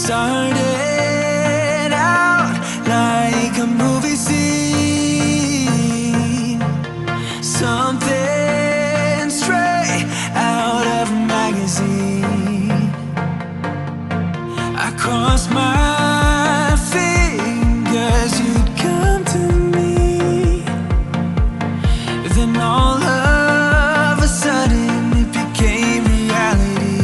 started out like a movie scene, something straight out of a magazine. I crossed my fingers you'd come to me, then all of a sudden it became reality.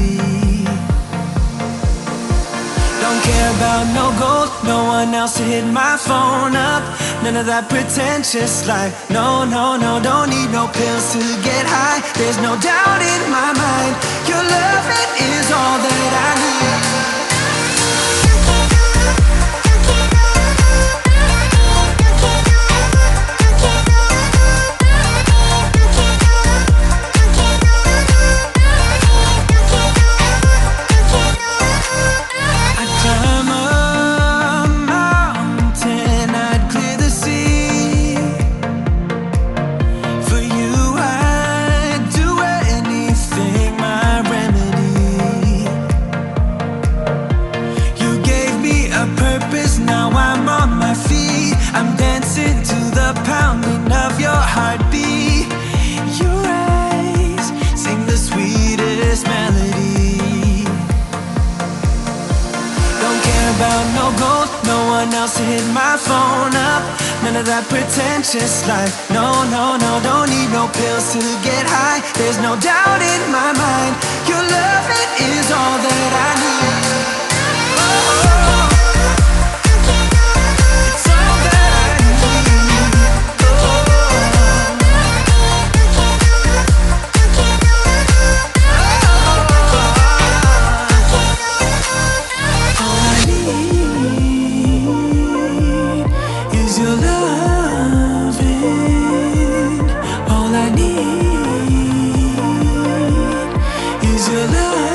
Don't care about no gold, no one else to hit my phone up. None of that pretentious life. No, no, no, don't need no pills to get high. There's no doubt in my mind, your love, it is all that I need. I'm dancing to the pounding of your heartbeat. Your eyes sing the sweetest melody. Don't care about no gold, no one else to hit my phone up. None of that pretentious life. No, no, no, don't need no pills to get high. There's no doubt in my mind, your love, it is all that I need. All I need is your love.